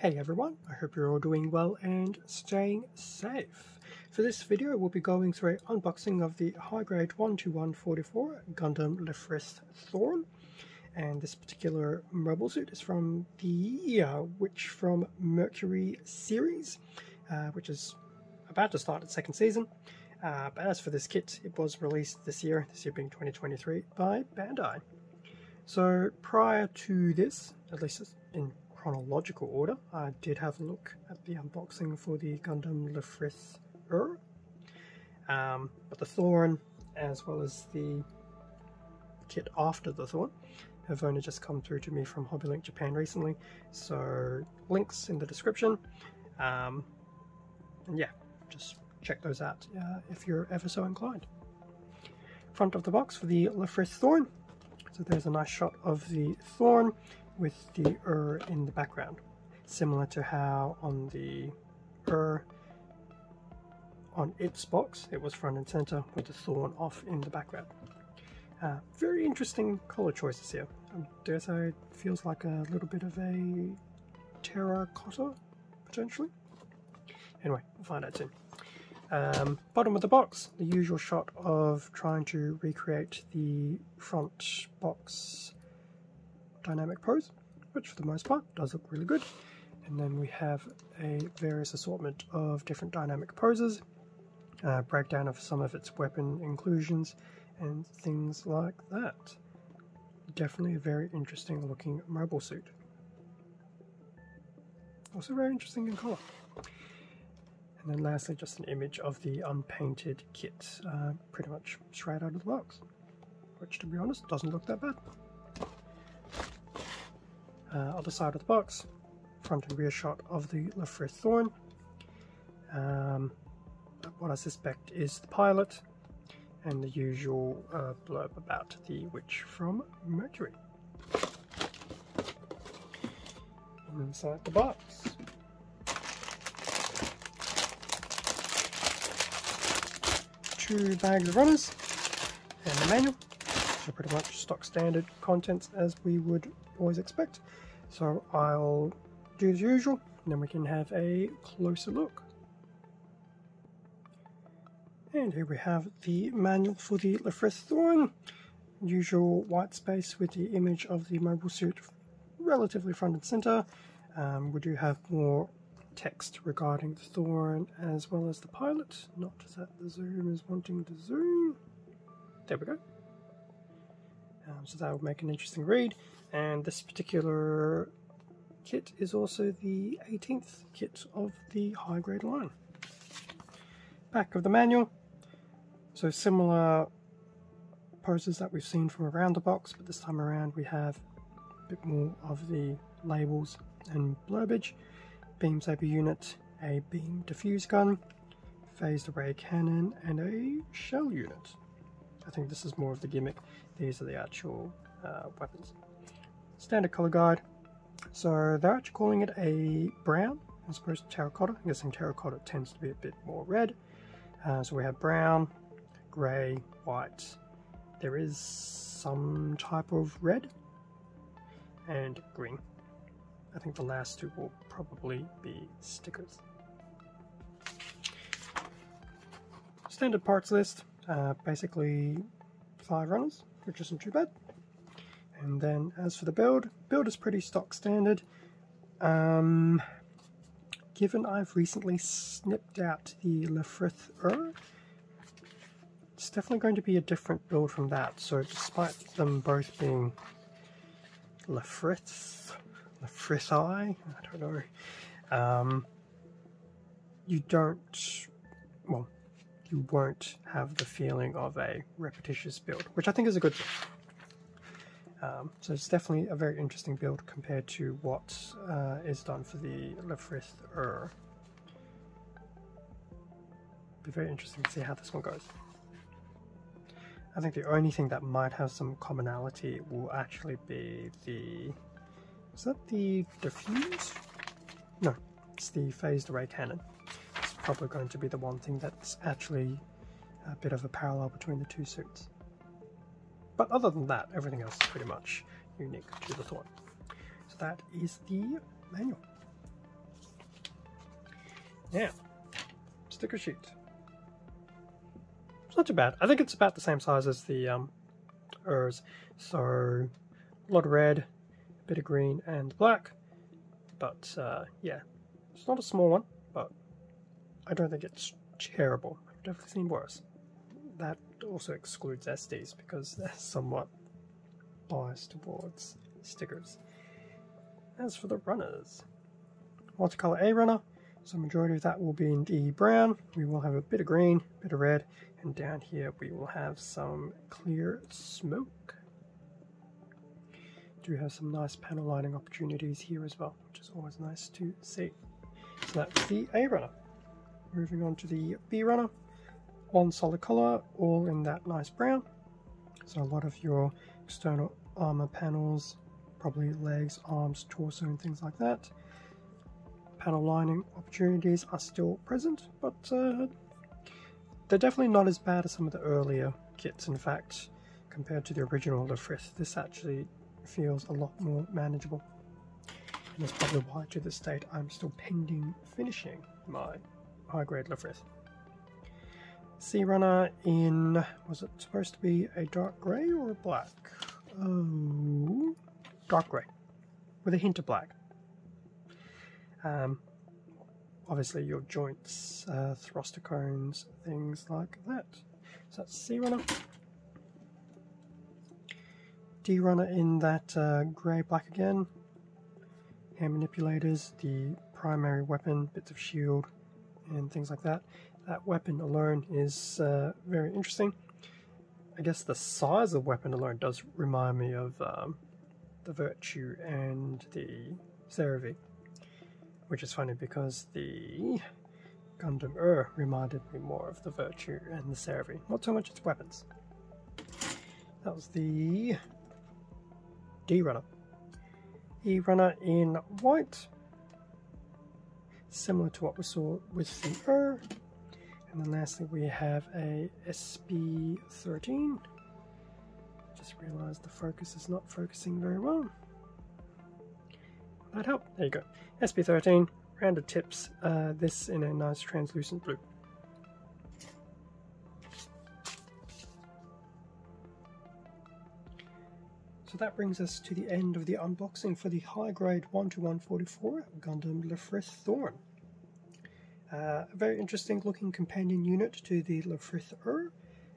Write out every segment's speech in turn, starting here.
Hey everyone, I hope you're all doing well and staying safe. For this video we'll be going through an unboxing of the high grade 12144 Gundam Lfrith Thorn, and this particular mobile suit is from the Witch from Mercury series, which is about to start its second season. But as for this kit, it was released this year being 2023, by Bandai. So prior to this, at least in chronological order, I did have a look at the unboxing for the Gundam Lfrith Thorn, but the Thorn as well as the kit after the Thorn have only just come through to me from HobbyLink Japan recently, so links in the description, and yeah, just check those out if you're ever so inclined. Front of the box for the Lfrith Thorn, so there's a nice shot of the Thorn with the in the background, similar to how on the on its box it was front and center with the Thorn off in the background. Very interesting color choices here. Dare say it feels like a little bit of a terracotta potentially. Anyway, we'll find out soon. Bottom of the box, the usual shot of trying to recreate the front box dynamic pose, which for the most part does look really good. And then we have a various assortment of different dynamic poses, breakdown of some of its weapon inclusions and things like that. Definitely a very interesting looking mobile suit. Also very interesting in colour. And then lastly, just an image of the unpainted kit, pretty much straight out of the box, which to be honest doesn't look that bad. Other side of the box, front and rear shot of the Lfrith Thorn. What I suspect is the pilot, and the usual blurb about the Witch from Mercury. Inside the box, two bags of runners and a manual, so pretty much stock standard contents as we would always expect. So I'll do as usual, and then we can have a closer look. And here we have the manual for the Lfrith Thorn. Usual white space with the image of the mobile suit relatively front and center. We do have more text regarding the Thorn as well as the pilot. Not that the zoom is wanting to zoom. There we go. So that will make an interesting read. And this particular kit is also the 18th kit of the high grade line. Back of the manual. So similar poses that we've seen from around the box, but this time around we have a bit more of the labels and blurbage. Beam saber unit, a beam diffuse gun, phased array cannon, and a shell unit. I think this is more of the gimmick. These are the actual weapons. Standard color guide. So they're actually calling it a brown as opposed to terracotta. I'm guessing terracotta tends to be a bit more red. So we have brown, grey, white. There is some type of red and green. I think the last two will probably be stickers. Standard parts list. Basically 5 runners, which isn't too bad. And then as for the build is pretty stock standard. Given I've recently snipped out the Lfrith Thorn, it's definitely going to be a different build from that. So despite them both being Lfrith I don't know, you won't have the feeling of a repetitious build, which I think is a good thing. So it's definitely a very interesting build compared to what is done for the Lfrith Thorn. Be very interesting to see how this one goes. I think the only thing that might have some commonality will actually be the... is that the diffuse? No, it's the phased array cannon. It's probably going to be the one thing that's actually a bit of a parallel between the two suits. But other than that, everything else is pretty much unique to the Thorn. So that is the manual. Now, sticker sheet. It's not too bad. I think it's about the same size as the Urs. So, a lot of red, a bit of green and black. But, yeah, it's not a small one, but I don't think it's terrible. I've definitely seen worse. That also excludes SDs because they're somewhat biased towards stickers. As for the runners, multicolor A runner, so majority of that will be in the brown. We will have a bit of green, a bit of red, and down here we will have some clear smoke. Do have some nice panel lining opportunities here as well, which is always nice to see. So that's the A runner. Moving on to the B runner, one solid color, all in that nice brown. So a lot of your external armor panels, probably legs, arms, torso and things like that. Panel lining opportunities are still present, but they're definitely not as bad as some of the earlier kits. In fact, compared to the original Lfrith, this actually feels a lot more manageable. And that's probably why to this date I'm still pending finishing my high-grade Lfrith. Sea Runner in, was it supposed to be a dark grey or a black? Oh, dark grey, with a hint of black. Obviously your joints, thruster cones, things like that. So that's Sea Runner. D Runner in that grey black again. Hand manipulators, the primary weapon, bits of shield and things like that. That weapon alone is very interesting. I guess the size of the weapon alone does remind me of the Virtue and the Cerevi, which is funny because the Gundam reminded me more of the Virtue and the Cerevi, not so much its weapons. That was the D Runner. E Runner in white, similar to what we saw with the And then lastly we have a SB13. Just realized the focus is not focusing very well. That helped. There you go. SB13, rounded tips, this in a nice translucent blue. So that brings us to the end of the unboxing for the high grade 1-144 Gundam Lfrith Thorn. A very interesting looking companion unit to the Lfrith So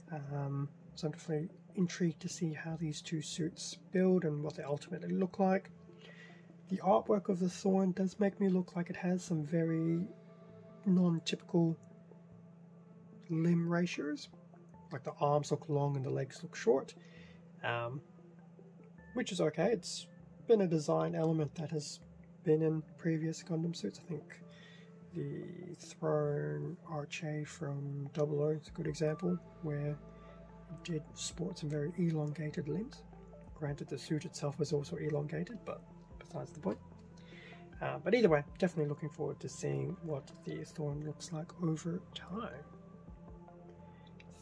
I'm definitely intrigued to see how these two suits build and what they ultimately look like. The artwork of the Thorn does make me look like it has some very non-typical limb ratios. Like the arms look long and the legs look short. Which is okay. It's been a design element that has been in previous Gundam suits. I think the Throne Arche from 00 is a good example, where it did sport some very elongated limbs. Granted, the suit itself was also elongated, but besides the point. But either way, definitely looking forward to seeing what the Thorn looks like over time.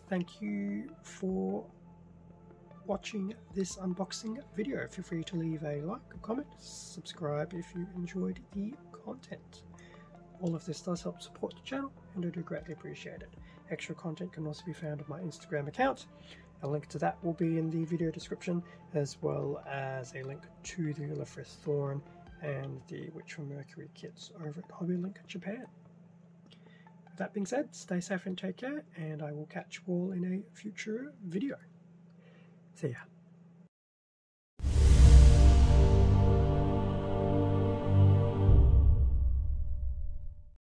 Thank you for watching this unboxing video. Feel free to leave a like, a comment, subscribe if you enjoyed the content. All of this does help support the channel and I do greatly appreciate it. Extra content can also be found on my Instagram account. A link to that will be in the video description, as well as a link to the Lfrith Thorn and the Witch from Mercury kits over at HobbyLink Japan. With that being said, stay safe and take care, and I will catch you all in a future video. See ya.